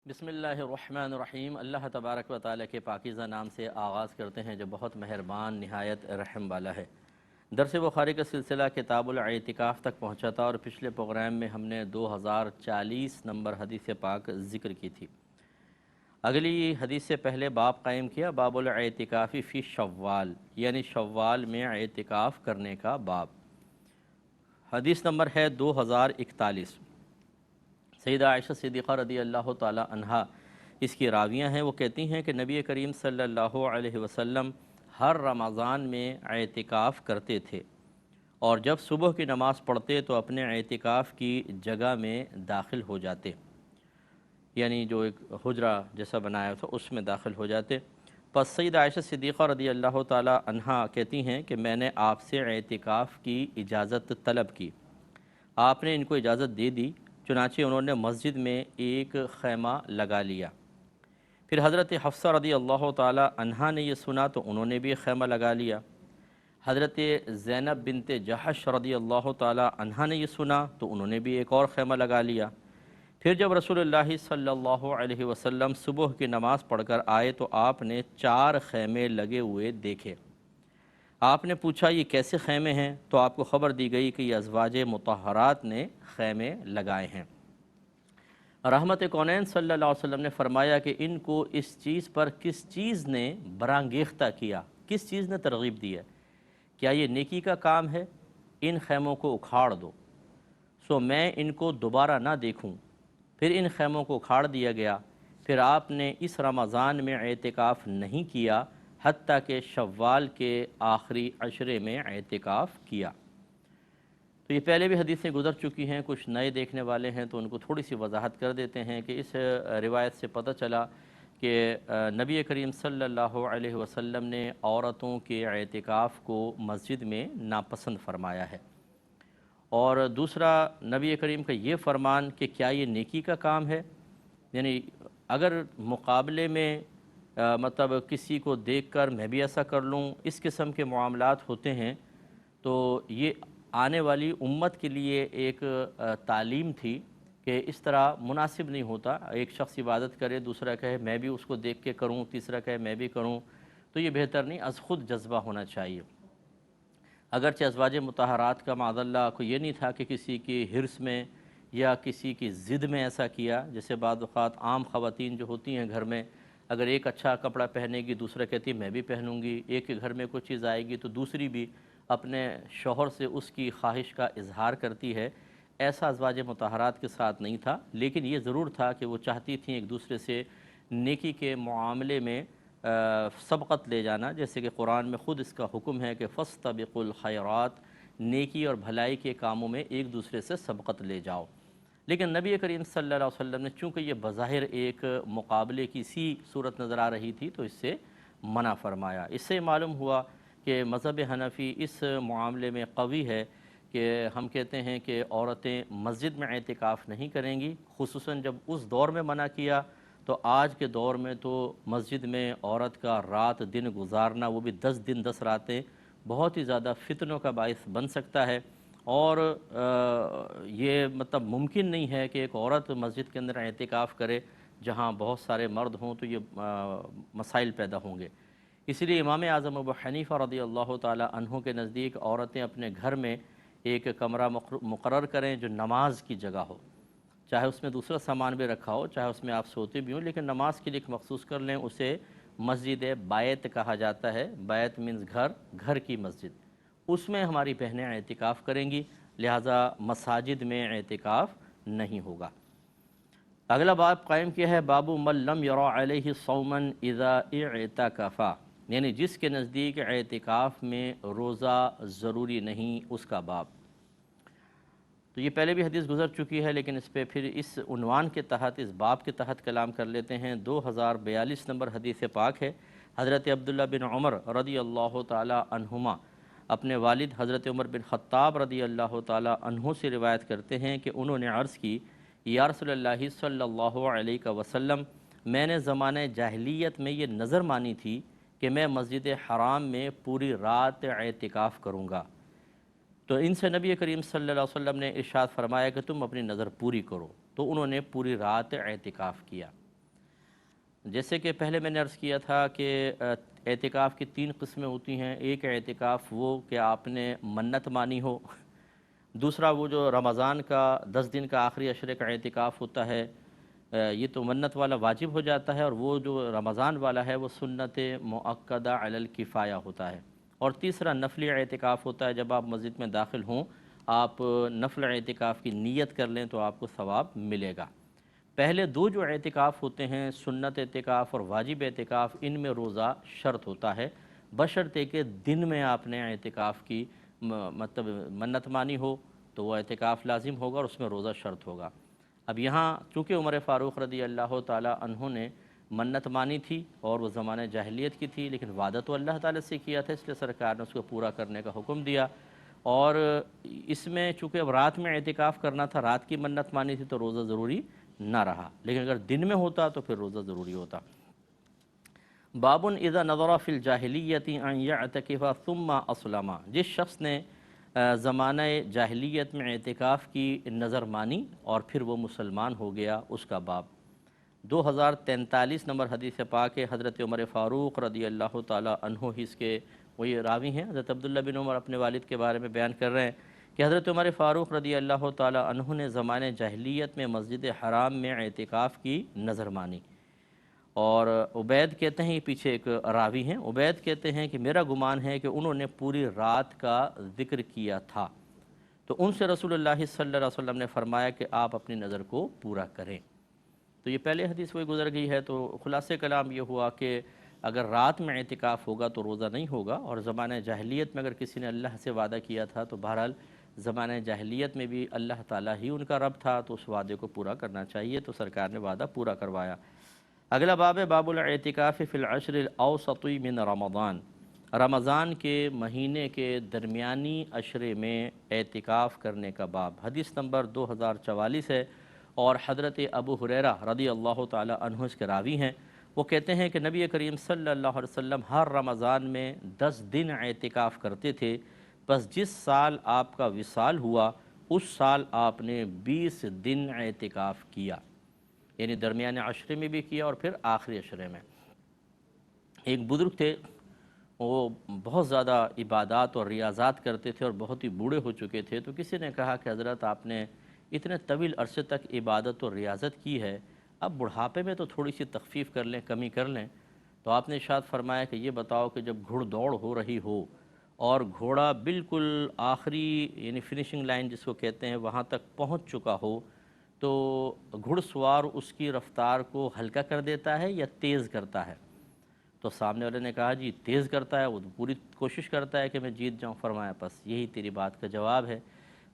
بسم اللہ الرحمن الرحیم۔ اللہ تبارک و تعالیٰ کے پاکیزہ نام سے آغاز کرتے ہیں جو بہت مہربان نہایت رحم والا ہے۔ درس بخاری کا سلسلہ کتاب الاعتکاف تک پہنچا تھا اور پچھلے پروگرام میں ہم نے 2040 نمبر حدیث پاک ذکر کی تھی۔ اگلی حدیث سے پہلے باب قائم کیا، باب الاعتکاف فی شوال، یعنی شوال میں اعتکاف کرنے کا باب۔ حدیث نمبر ہے 2041۔ سیدہ عائشہ صدیقہ رضی اللہ تعالی عنہا اس کی راویہ ہیں، وہ کہتی ہیں کہ نبی کریم صلی اللہ علیہ وسلم ہر رمضان میں اعتکاف کرتے تھے، اور جب صبح کی نماز پڑھتے تو اپنے اعتکاف کی جگہ میں داخل ہو جاتے، یعنی جو ایک حجرہ جیسا بنایا تھا اس میں داخل ہو جاتے۔ پس سیدہ عائشہ صدیقہ رضی اللہ تعالی عنہا کہتی ہیں کہ میں نے آپ سے اعتکاف کی اجازت طلب کی، آپ نے ان کو اجازت دے دی، چنانچہ انہوں نے مسجد میں ایک خیمہ لگا لیا۔ پھر حضرت حفصہ رضی اللہ تعالی عنہا نے یہ سنا تو انہوں نے بھی خیمہ لگا لیا۔ حضرت زینب بنت جحش رضی اللہ تعالی عنہا نے یہ سنا تو انہوں نے بھی ایک اور خیمہ لگا لیا۔ پھر جب رسول اللہ صلی اللہ علیہ وسلم صبح کی نماز پڑھ کر آئے تو آپ نے 4 خیمے لگے ہوئے دیکھے۔ آپ نے پوچھا یہ کیسے خیمے ہیں؟ تو آپ کو خبر دی گئی کہ یہ ازواج مطہرات نے خیمے لگائے ہیں۔ رحمت کونین صلی اللہ علیہ وسلم نے فرمایا کہ ان کو اس چیز پر کس چیز نے برانگیختہ کیا، کس چیز نے ترغیب دی ہے؟ کیا یہ نیکی کا کام ہے؟ ان خیموں کو اکھاڑ دو، سو میں ان کو دوبارہ نہ دیکھوں۔ پھر ان خیموں کو اکھاڑ دیا گیا۔ پھر آپ نے اس رمضان میں اعتکاف نہیں کیا حتیٰ کہ شوال کے آخری عشرے میں اعتکاف کیا۔ تو یہ پہلے بھی حدیثیں گزر چکی ہیں، کچھ نئے دیکھنے والے ہیں تو ان کو تھوڑی سی وضاحت کر دیتے ہیں کہ اس روایت سے پتہ چلا کہ نبی کریم صلی اللہ علیہ وسلم نے عورتوں کے اعتکاف کو مسجد میں ناپسند فرمایا ہے، اور دوسرا نبی کریم کا یہ فرمان کہ کیا یہ نیکی کا کام ہے، یعنی اگر مقابلے میں مطلب کسی کو دیکھ کر میں بھی ایسا کر لوں، اس قسم کے معاملات ہوتے ہیں، تو یہ آنے والی امت کے لیے ایک تعلیم تھی کہ اس طرح مناسب نہیں ہوتا۔ ایک شخص عبادت کرے، دوسرا کہے میں بھی اس کو دیکھ کے کروں، تیسرا کہے میں بھی کروں، تو یہ بہتر نہیں، از خود جذبہ ہونا چاہیے۔ اگرچہ ازواج مطہرات کا معاذ اللہ کو یہ نہیں تھا کہ کسی کی حرص میں یا کسی کی ضد میں ایسا کیا، جیسے بعض اوقات عام خواتین جو ہوتی ہیں گھر میں، اگر ایک اچھا کپڑا پہنے گی دوسرا کہتی ہے میں بھی پہنوں گی، ایک کے گھر میں کوئی چیز آئے گی تو دوسری بھی اپنے شوہر سے اس کی خواہش کا اظہار کرتی ہے۔ ایسا ازواج مطہرات کے ساتھ نہیں تھا، لیکن یہ ضرور تھا کہ وہ چاہتی تھیں ایک دوسرے سے نیکی کے معاملے میں سبقت لے جانا، جیسے کہ قرآن میں خود اس کا حکم ہے کہ فاستبقوا الخیرات، نیکی اور بھلائی کے کاموں میں ایک دوسرے سے سبقت لے جاؤ۔ لیکن نبی کریم صلی اللہ علیہ وسلم نے چونکہ یہ بظاہر ایک مقابلے کی سی صورت نظر آ رہی تھی تو اس سے منع فرمایا۔ اس سے معلوم ہوا کہ مذہب حنفی اس معاملے میں قوی ہے کہ ہم کہتے ہیں کہ عورتیں مسجد میں اعتکاف نہیں کریں گی، خصوصاً جب اس دور میں منع کیا تو آج کے دور میں تو مسجد میں عورت کا رات دن گزارنا، وہ بھی 10 دن 10 راتیں، بہت ہی زیادہ فتنوں کا باعث بن سکتا ہے، اور یہ مطلب ممکن نہیں ہے کہ ایک عورت مسجد کے اندر اعتکاف کرے جہاں بہت سارے مرد ہوں، تو یہ مسائل پیدا ہوں گے۔ اس لیے امام اعظم ابو حنیفہ رضی اللہ تعالی عنہ کے نزدیک عورتیں اپنے گھر میں ایک کمرہ مقرر کریں جو نماز کی جگہ ہو، چاہے اس میں دوسرا سامان بھی رکھا ہو، چاہے اس میں آپ سوتے بھی ہوں، لیکن نماز کے لیے ایک مخصوص کر لیں۔ اسے مسجد بیت کہا جاتا ہے، بیت مینز گھر، گھر کی مسجد، اس میں ہماری بہنیں اعتکاف کریں گی، لہٰذا مساجد میں اعتکاف نہیں ہوگا۔ اگلا باب قائم کیا ہے، باب من لم یرى علیہ صوما اذا اعتکف، یعنی جس کے نزدیک اعتکاف میں روزہ ضروری نہیں، اس کا باب۔ تو یہ پہلے بھی حدیث گزر چکی ہے، لیکن اس پہ پھر اس عنوان کے تحت، اس باب کے تحت کلام کر لیتے ہیں۔ 2042 نمبر حدیث پاک ہے۔ حضرت عبداللہ بن عمر رضی اللہ تعالی عنہما اپنے والد حضرت عمر بن خطاب رضی اللہ تعالی عنہ سے روایت کرتے ہیں کہ انہوں نے عرض کی، یا رسول اللہ صلی اللہ علیہ وسلم، میں نے زمانہ جاہلیت میں یہ نظر مانی تھی کہ میں مسجد حرام میں پوری رات اعتکاف کروں گا، تو ان سے نبی کریم صلی اللہ علیہ وسلم نے ارشاد فرمایا کہ تم اپنی نظر پوری کرو، تو انہوں نے پوری رات اعتکاف کیا۔ جیسے کہ پہلے میں نے عرض کیا تھا کہ اعتکاف کی 3 قسمیں ہوتی ہیں۔ ایک اعتکاف وہ کہ آپ نے منت مانی ہو، دوسرا وہ جو رمضان کا 10 دن کا آخری عشرے کا اعتکاف ہوتا ہے، یہ تو منت والا واجب ہو جاتا ہے، اور وہ جو رمضان والا ہے وہ سنت مؤکدہ علی الکفایہ ہوتا ہے۔ اور تیسرا نفلی اعتکاف ہوتا ہے، جب آپ مسجد میں داخل ہوں آپ نفل اعتکاف کی نیت کر لیں تو آپ کو ثواب ملے گا۔ پہلے 2 جو اعتکاف ہوتے ہیں، سنت اعتکاف اور واجب اعتکاف، ان میں روزہ شرط ہوتا ہے، بشرطے کہ دن میں آپ نے اعتکاف کی مطلب منت مانی ہو تو وہ اعتکاف لازم ہوگا اور اس میں روزہ شرط ہوگا۔ اب یہاں چونکہ عمر فاروق رضی اللہ تعالیٰ عنہ نے منت مانی تھی اور وہ زمانہ جاہلیت کی تھی، لیکن وعدہ تو اللہ تعالیٰ سے کیا تھا، اس لیے سرکار نے اس کو پورا کرنے کا حکم دیا۔ اور اس میں چونکہ اب رات میں اعتکاف کرنا تھا، رات کی منت مانی تھی تو روزہ ضروری نہ رہا، لیکن اگر دن میں ہوتا تو پھر روزہ ضروری ہوتا۔ باب اذا نظر فی الجاہلیت ان یعتکف ثم اسلم، جس شخص نے زمانہ جاہلیت میں اعتکاف کی نظر مانی اور پھر وہ مسلمان ہو گیا، اس کا باب۔ 2043 نمبر حدیث پاک ہے، حضرت عمر فاروق رضی اللہ تعالیٰ عنہ ہی اس کے وہی راوی ہیں۔ حضرت عبداللہ بن عمر اپنے والد کے بارے میں بیان کر رہے ہیں کہ حضرت عمر فاروق رضی اللہ تعالیٰ عنہ نے زمانہ جاہلیت میں مسجد حرام میں اعتکاف کی نظر مانی، اور عبید کہتے ہیں، یہ پیچھے ایک راوی ہیں، عبید کہتے ہیں کہ میرا گمان ہے کہ انہوں نے پوری رات کا ذکر کیا تھا، تو ان سے رسول اللہ صلی اللہ علیہ وسلم نے فرمایا کہ آپ اپنی نظر کو پورا کریں۔ تو یہ پہلے حدیث وہی گزر گئی ہے، تو خلاصہ کلام یہ ہوا کہ اگر رات میں اعتکاف ہوگا تو روزہ نہیں ہوگا، اور زمانہ جاہلیت میں اگر کسی نے اللہ سے وعدہ کیا تھا تو بہرحال زمانہ جاہلیت میں بھی اللہ تعالیٰ ہی ان کا رب تھا، تو اس وعدے کو پورا کرنا چاہیے، تو سرکار نے وعدہ پورا کروایا۔ اگلا باب ہے باب الاعتکاف فی العشر الاوسط من رمضان، رمضان کے مہینے کے درمیانی عشرے میں اعتکاف کرنے کا باب۔ حدیث نمبر 2044 ہے، اور حضرت ابو ہریرہ رضی اللہ تعالی عنہ اس کے راوی ہیں۔ وہ کہتے ہیں کہ نبی کریم صلی اللہ علیہ وسلم ہر رمضان میں 10 دن اعتکاف کرتے تھے، بس جس سال آپ کا وصال ہوا اس سال آپ نے 20 دن اعتکاف کیا، یعنی درمیان عشرے میں بھی کیا اور پھر آخری عشرے میں۔ ایک بزرگ تھے، وہ بہت زیادہ عبادات اور ریاضات کرتے تھے اور بہت ہی بوڑھے ہو چکے تھے، تو کسی نے کہا کہ حضرت آپ نے اتنے طویل عرصے تک عبادت اور ریاضت کی ہے، اب بڑھاپے میں تو تھوڑی سی تخفیف کر لیں، کمی کر لیں۔ تو آپ نے ارشاد فرمایا کہ یہ بتاؤ کہ جب گھڑ دوڑ ہو رہی ہو اور گھوڑا بالکل آخری یعنی فنیشنگ لائن جس کو کہتے ہیں وہاں تک پہنچ چکا ہو، تو گھڑ سوار اس کی رفتار کو ہلکا کر دیتا ہے یا تیز کرتا ہے؟ تو سامنے والے نے کہا جی تیز کرتا ہے، وہ پوری کوشش کرتا ہے کہ میں جیت جاؤں۔ فرمایا بس یہی تیری بات کا جواب ہے۔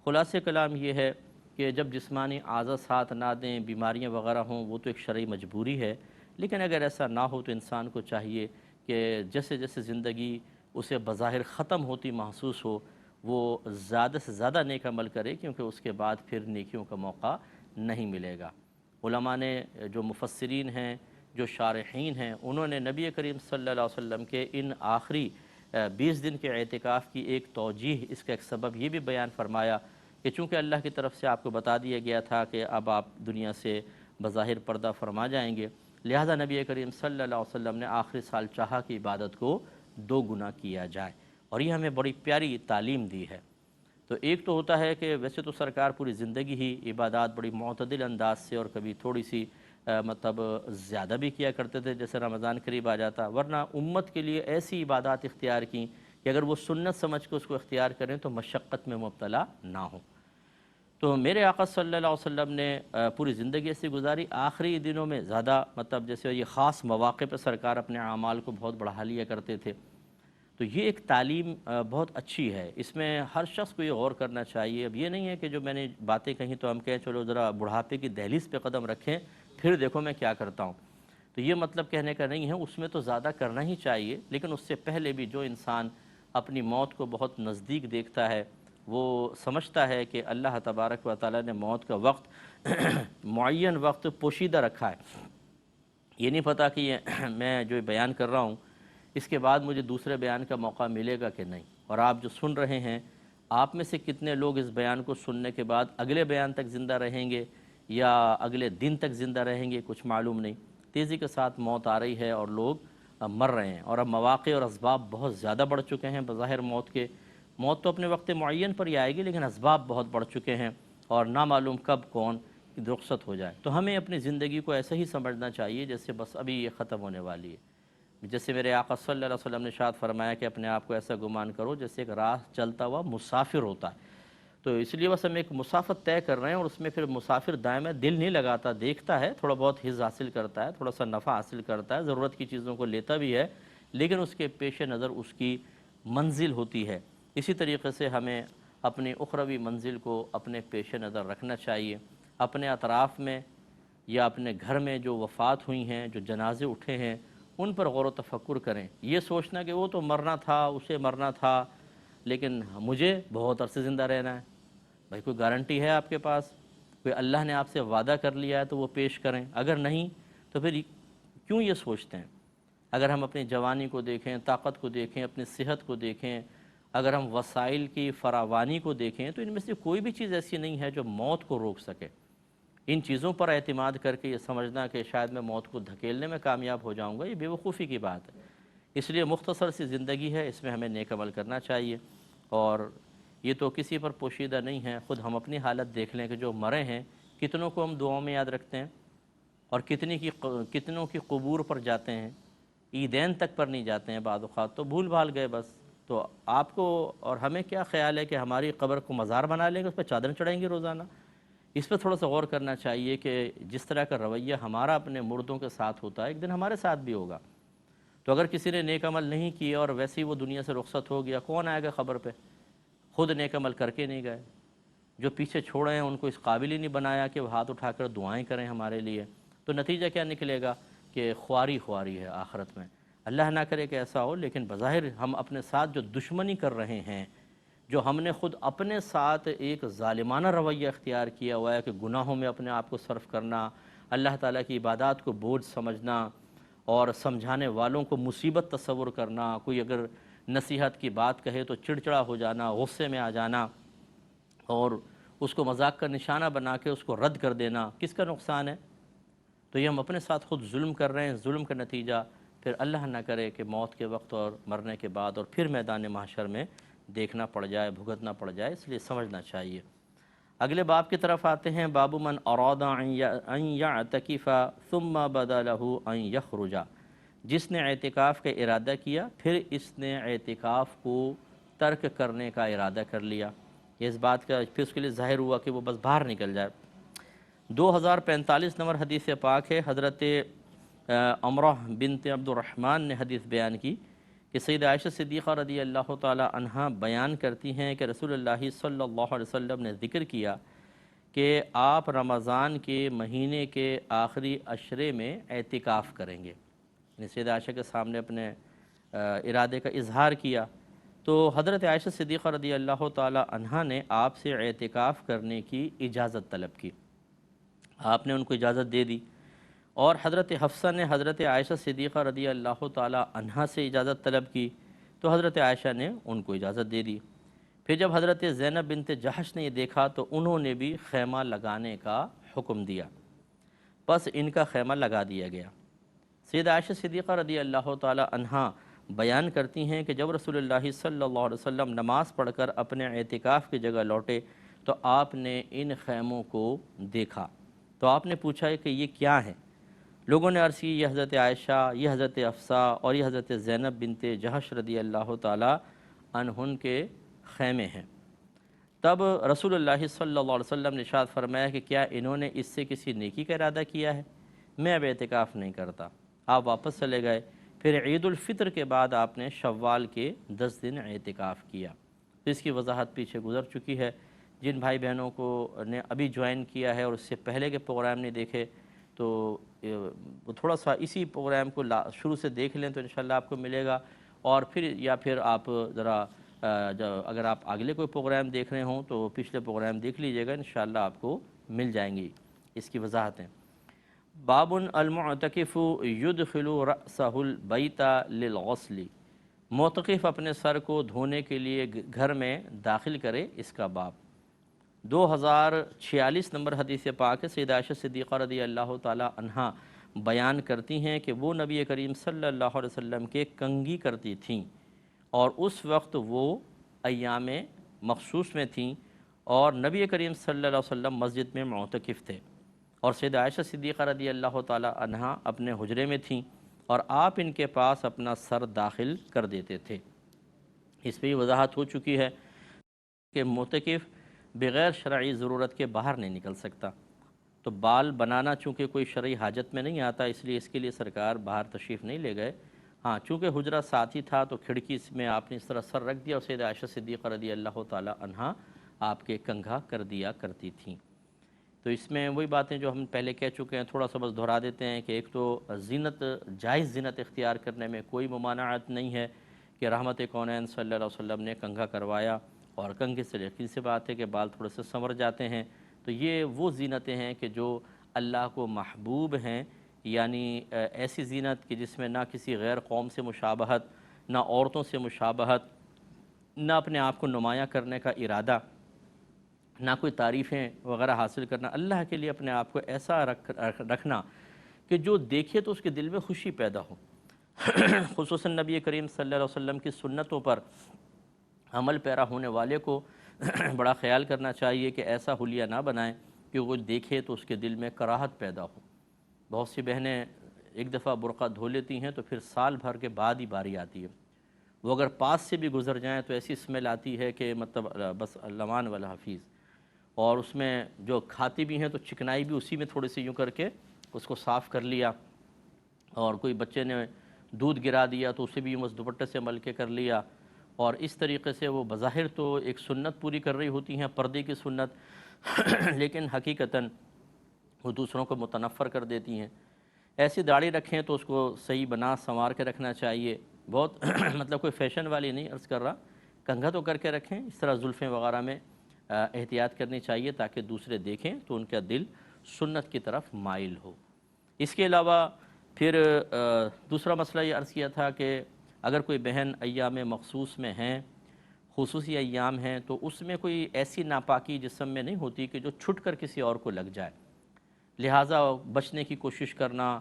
خلاصہ کلام یہ ہے کہ جب جسمانی اعضاء ساتھ نہ دیں، بیماریاں وغیرہ ہوں، وہ تو ایک شرعی مجبوری ہے، لیکن اگر ایسا نہ ہو تو انسان کو چاہیے کہ جیسے جیسے زندگی اسے بظاہر ختم ہوتی محسوس ہو، وہ زیادہ سے زیادہ نیک عمل کرے، کیونکہ اس کے بعد پھر نیکیوں کا موقع نہیں ملے گا۔ علماء نے جو مفسرین ہیں، جو شارحین ہیں، انہوں نے نبی کریم صلی اللہ علیہ وسلم کے ان آخری 20 دن کے اعتکاف کی ایک توجیہ، اس کا ایک سبب یہ بھی بیان فرمایا کہ چونکہ اللہ کی طرف سے آپ کو بتا دیا گیا تھا کہ اب آپ دنیا سے بظاہر پردہ فرما جائیں گے، لہذا نبی کریم صلی اللہ علیہ وسلم نے آخری سال چاہا کہ عبادت کو 2 گنا کیا جائے، اور یہ ہمیں بڑی پیاری تعلیم دی ہے۔ تو ایک تو ہوتا ہے کہ ویسے تو سرکار پوری زندگی ہی عبادات بڑی معتدل انداز سے اور کبھی تھوڑی سی مطلب زیادہ بھی کیا کرتے تھے، جیسے رمضان قریب آ جاتا، ورنہ امت کے لیے ایسی عبادات اختیار کیں کہ اگر وہ سنت سمجھ کے اس کو اختیار کریں تو مشقت میں مبتلا نہ ہوں۔ تو میرے آقا صلی اللہ علیہ وسلم نے پوری زندگی ایسی گزاری، آخری دنوں میں زیادہ مطلب جیسے یہ خاص مواقع پہ سرکار اپنے اعمال کو بہت بڑھا لیا کرتے تھے۔ تو یہ ایک تعلیم بہت اچھی ہے، اس میں ہر شخص کو یہ غور کرنا چاہیے۔ اب یہ نہیں ہے کہ جو میں نے باتیں کہیں تو ہم کہیں چلو ذرا بڑھاپے کی دہلیز پہ قدم رکھیں پھر دیکھو میں کیا کرتا ہوں، تو یہ مطلب کہنے کا نہیں ہے، اس میں تو زیادہ کرنا ہی چاہیے، لیکن اس سے پہلے بھی جو انسان اپنی موت کو بہت نزدیک دیکھتا ہے، وہ سمجھتا ہے کہ اللہ تبارک و تعالیٰ نے موت کا وقت معین وقت پوشیدہ رکھا ہے، یہ نہیں پتہ کہ یہ میں جو بیان کر رہا ہوں اس کے بعد مجھے دوسرے بیان کا موقع ملے گا کہ نہیں، اور آپ جو سن رہے ہیں آپ میں سے کتنے لوگ اس بیان کو سننے کے بعد اگلے بیان تک زندہ رہیں گے یا اگلے دن تک زندہ رہیں گے، کچھ معلوم نہیں۔ تیزی کے ساتھ موت آ رہی ہے اور لوگ مر رہے ہیں، اور اب مواقع اور اسباب بہت زیادہ بڑھ چکے ہیں بظاہر موت کے۔ موت تو اپنے وقت معین پر ہی آئے گی، لیکن اسباب بہت بڑھ چکے ہیں اور نامعلوم کب کون رخصت ہو جائے۔ تو ہمیں اپنی زندگی کو ایسے ہی سمجھنا چاہیے جیسے بس ابھی یہ ختم ہونے والی ہے۔ جیسے میرے آقا صلی اللہ علیہ وسلم نے ارشاد فرمایا کہ اپنے آپ کو ایسا گمان کرو جیسے ایک راہ چلتا ہوا مسافر ہوتا ہے۔ تو اس لیے بس ہم ایک مسافت طے کر رہے ہیں، اور اس میں پھر مسافر دائم دل نہیں لگاتا، دیکھتا ہے، تھوڑا بہت حظ حاصل کرتا ہے، تھوڑا سا نفع حاصل کرتا ہے، ضرورت کی چیزوں کو لیتا بھی ہے، لیکن اس کے پیش نظر اس کی منزل ہوتی ہے۔ اسی طریقے سے ہمیں اپنی اخروی منزل کو اپنے پیش نظر رکھنا چاہیے۔ اپنے اطراف میں یا اپنے گھر میں جو وفات ہوئی ہیں، جو جنازے اٹھے ہیں، ان پر غور و تفکر کریں۔ یہ سوچنا کہ وہ تو مرنا تھا، اسے مرنا تھا، لیکن مجھے بہت عرصے زندہ رہنا ہے۔ بھائی کوئی گارنٹی ہے آپ کے پاس؟ کوئی اللہ نے آپ سے وعدہ کر لیا ہے تو وہ پیش کریں، اگر نہیں تو پھر کیوں یہ سوچتے ہیں؟ اگر ہم اپنی جوانی کو دیکھیں، طاقت کو دیکھیں، اپنی صحت کو دیکھیں، اگر ہم وسائل کی فراوانی کو دیکھیں، تو ان میں سے کوئی بھی چیز ایسی نہیں ہے جو موت کو روک سکے۔ ان چیزوں پر اعتماد کر کے یہ سمجھنا کہ شاید میں موت کو دھکیلنے میں کامیاب ہو جاؤں گا، یہ بے وقوفی کی بات ہے۔ اس لیے مختصر سی زندگی ہے، اس میں ہمیں نیک عمل کرنا چاہیے، اور یہ تو کسی پر پوشیدہ نہیں ہے۔ خود ہم اپنی حالت دیکھ لیں کہ جو مرے ہیں کتنوں کو ہم دعاؤں میں یاد رکھتے ہیں، اور کتنوں کی قبور پر جاتے ہیں، عیدین تک پر نہیں جاتے ہیں، بعض اوقات تو بھول بھال گئے بس۔ تو آپ کو اور ہمیں کیا خیال ہے کہ ہماری قبر کو مزار بنا لیں گے، اس پہ چادر چڑھائیں گے روزانہ؟ اس پہ تھوڑا سا غور کرنا چاہیے کہ جس طرح کا رویہ ہمارا اپنے مردوں کے ساتھ ہوتا ہے، ایک دن ہمارے ساتھ بھی ہوگا۔ تو اگر کسی نے نیک عمل نہیں کیا اور ویسے ہی وہ دنیا سے رخصت ہو گیا، کون آئے گا خبر پہ؟ خود نیک عمل کر کے نہیں گئے، جو پیچھے چھوڑے ہیں ان کو اس قابل ہی نہیں بنایا کہ وہ ہاتھ اٹھا کر دعائیں کریں ہمارے لیے۔ تو نتیجہ کیا نکلے گا کہ خواری ہے آخرت میں۔ اللہ نہ کرے کہ ایسا ہو، لیکن بظاہر ہم اپنے ساتھ جو دشمنی کر رہے ہیں، جو ہم نے خود اپنے ساتھ ایک ظالمانہ رویہ اختیار کیا ہوا ہے کہ گناہوں میں اپنے آپ کو صرف کرنا، اللہ تعالیٰ کی عبادات کو بوجھ سمجھنا، اور سمجھانے والوں کو مصیبت تصور کرنا، کوئی اگر نصیحت کی بات کہے تو چڑچڑا ہو جانا، غصے میں آ جانا، اور اس کو مذاق کا نشانہ بنا کے اس کو رد کر دینا، کس کا نقصان ہے؟ تو یہ ہم اپنے ساتھ خود ظلم کر رہے ہیں۔ ظلم کا نتیجہ پھر اللہ نہ کرے کہ موت کے وقت اور مرنے کے بعد اور پھر میدان محشر میں دیکھنا پڑ جائے، بھگتنا پڑ جائے، اس لیے سمجھنا چاہیے۔ اگلے باب کی طرف آتے ہیں۔ باب من اراد ان یعتکف ثم بدا له ان یخرج، جس نے اعتکاف کا ارادہ کیا پھر اس نے اعتکاف کو ترک کرنے کا ارادہ کر لیا، یہ اس بات کا پھر اس کے لیے ظاہر ہوا کہ وہ بس باہر نکل جائے۔ 2045 نمبر حدیث پاک ہے، حضرت امرہ بنت عبد الرحمن نے حدیث بیان کی کہ سید عائشہ صدیقہ رضی اللہ تعالی عنہا بیان کرتی ہیں کہ رسول اللہ صلی اللہ علیہ وسلم نے ذکر کیا کہ آپ رمضان کے مہینے کے آخری عشرے میں اعتکاف کریں گے، یعنی سید عائشہ کے سامنے اپنے ارادے کا اظہار کیا۔ تو حضرت عائشہ صدیقہ رضی اللہ تعالی عنہا نے آپ سے اعتکاف کرنے کی اجازت طلب کی، آپ نے ان کو اجازت دے دی، اور حضرت حفصہ نے حضرت عائشہ صدیقہ رضی اللہ تعالی عنہا سے اجازت طلب کی، تو حضرت عائشہ نے ان کو اجازت دے دی۔ پھر جب حضرت زینب بنت جحش نے یہ دیکھا تو انہوں نے بھی خیمہ لگانے کا حکم دیا، بس ان کا خیمہ لگا دیا گیا۔ سید عائشہ صدیقہ رضی اللہ تعالی عنہا بیان کرتی ہیں کہ جب رسول اللہ صلی اللہ علیہ وسلم نماز پڑھ کر اپنے اعتکاف کی جگہ لوٹے تو آپ نے ان خیموں کو دیکھا، تو آپ نے پوچھا کہ یہ کیا ہے؟ لوگوں نے عرض کی یہ حضرت عائشہ، یہ حضرت حفصہ اور یہ حضرت زینب بنت جحش رضی اللہ تعالی عنہن کے خیمے ہیں۔ تب رسول اللہ صلی اللہ علیہ وسلم نے ارشاد فرمایا کہ کیا انہوں نے اس سے کسی نیکی کا ارادہ کیا ہے؟ میں اب اعتکاف نہیں کرتا۔ آپ واپس چلے گئے۔ پھر عید الفطر کے بعد آپ نے شوال کے 10 دن اعتکاف کیا۔ اس کی وضاحت پیچھے گزر چکی ہے۔ جن بھائی بہنوں کو نے ابھی جوائن کیا ہے اور اس سے پہلے کے پروگرام نہیں دیکھے تو وہ تھوڑا سا اسی پروگرام کو شروع سے دیکھ لیں تو انشاءاللہ آپ کو ملے گا، اور پھر آپ ذرا اگر آپ اگلے کوئی پروگرام دیکھ رہے ہوں تو پچھلے پروگرام دیکھ لیجئے گا، انشاءاللہ آپ کو مل جائیں گی اس کی وضاحتیں۔ باب المعتکف یدخل رأسہ البیت للغسل، معتکف اپنے سر کو دھونے کے لیے گھر میں داخل کرے، اس کا باب۔ 2046 نمبر حدیث پاک ہے، سیدہ عائشہ صدیقہ رضی اللہ تعالی عنہا بیان کرتی ہیں کہ وہ نبی کریم صلی اللہ علیہ وسلم کے کنگھی کرتی تھیں، اور اس وقت وہ ایام مخصوص میں تھیں، اور نبی کریم صلی اللہ علیہ وسلم مسجد میں معتکف تھے، اور سیدہ عائشہ صدیقہ رضی اللہ تعالی عنہا اپنے حجرے میں تھیں، اور آپ ان کے پاس اپنا سر داخل کر دیتے تھے۔ اس پہ یہ وضاحت ہو چکی ہے کہ معتکف بغیر شرعی ضرورت کے باہر نہیں نکل سکتا، تو بال بنانا چونکہ کوئی شرعی حاجت میں نہیں آتا، اس لیے اس کے لیے سرکار باہر تشریف نہیں لے گئے۔ ہاں چونکہ حجرہ ساتھ ہی تھا تو کھڑکی میں آپ نے اس طرح سر رکھ دیا، اور سیدہ عائشہ صدیقہ رضی اللہ تعالی عنہا آپ کے کنگھا کر دیا کرتی تھیں۔ تو اس میں وہی باتیں جو ہم پہلے کہہ چکے ہیں، تھوڑا سا بس دہرا دیتے ہیں کہ ایک تو زینت، جائز زینت اختیار کرنے میں کوئی ممانعت نہیں ہے کہ رحمت کونین صلی اللہ علیہ وسلم نے کنگھا کروایا، اور کنگھے سے یقین سی بات ہے کہ بال تھوڑے سے سنور جاتے ہیں، تو یہ وہ زینتیں ہیں کہ جو اللہ کو محبوب ہیں، یعنی ایسی زینت کہ جس میں نہ کسی غیر قوم سے مشابہت، نہ عورتوں سے مشابہت، نہ اپنے آپ کو نمایاں کرنے کا ارادہ، نہ کوئی تعریفیں وغیرہ حاصل کرنا، اللہ کے لیے اپنے آپ کو ایسا رکھنا کہ جو دیکھے تو اس کے دل میں خوشی پیدا ہو۔ خصوصاً نبی کریم صلی اللہ علیہ وسلم کی سنتوں پر عمل پیرا ہونے والے کو بڑا خیال کرنا چاہیے کہ ایسا حلیہ نہ بنائیں کہ وہ دیکھے تو اس کے دل میں کراہت پیدا ہو۔ بہت سی بہنیں ایک دفعہ برقع دھو لیتی ہیں تو پھر سال بھر کے بعد ہی باری آتی ہے، وہ اگر پاس سے بھی گزر جائیں تو ایسی اسمیل آتی ہے کہ مطلب بس لمان والا حفیظ، اور اس میں جو کھاتی بھی ہیں تو چکنائی بھی اسی میں تھوڑی سی یوں کر کے اس کو صاف کر لیا، اور کوئی بچے نے دودھ گرا دیا تو اسے بھی یوں بس دوپٹے سے مل کے کر لیا، اور اس طریقے سے وہ بظاہر تو ایک سنت پوری کر رہی ہوتی ہیں، پردے کی سنت، لیکن حقیقتاً وہ دوسروں کو متنفر کر دیتی ہیں۔ ایسی داڑھی رکھیں تو اس کو صحیح بنا سنوار کے رکھنا چاہیے، بہت مطلب کوئی فیشن والی نہیں عرض کر رہا، کنگھا تو کر کے رکھیں، اس طرح زلفیں وغیرہ میں احتیاط کرنی چاہیے تاکہ دوسرے دیکھیں تو ان کا دل سنت کی طرف مائل ہو۔ اس کے علاوہ پھر دوسرا مسئلہ یہ عرض کیا تھا کہ اگر کوئی بہن ایام مخصوص میں ہیں، خصوصی ایام ہیں، تو اس میں کوئی ایسی ناپاکی جسم میں نہیں ہوتی کہ جو چھٹ کر کسی اور کو لگ جائے، لہٰذا بچنے کی کوشش کرنا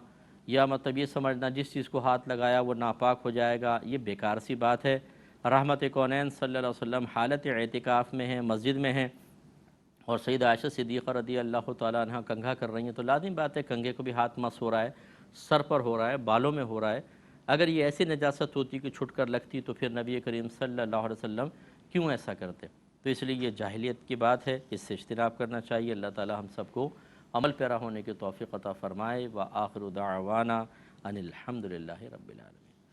یا مطلب یہ سمجھنا جس چیز کو ہاتھ لگایا وہ ناپاک ہو جائے گا، یہ بیکار سی بات ہے۔ رحمت کونین صلی اللہ علیہ وسلم حالت اعتکاف میں ہیں، مسجد میں ہیں، اور سیدہ عائشہ صدیقہ رضی اللہ تعالیٰ عنہ کنگھا کر رہی ہیں، تو لازم بات ہے کنگھے کو بھی ہاتھ مس ہو رہا ہے، سر پر ہو رہا ہے، بالوں میں ہو رہا ہے۔ اگر یہ ایسی نجاست ہوتی کہ چھٹ کر لگتی تو پھر نبی کریم صلی اللہ علیہ وسلم کیوں ایسا کرتے؟ تو اس لیے یہ جاہلیت کی بات ہے، اس سے اجتناب کرنا چاہیے۔ اللہ تعالیٰ ہم سب کو عمل پیرا ہونے کی توفیق عطا فرمائے۔ وآخر دعوانا ان الحمد للہ رب العالمین۔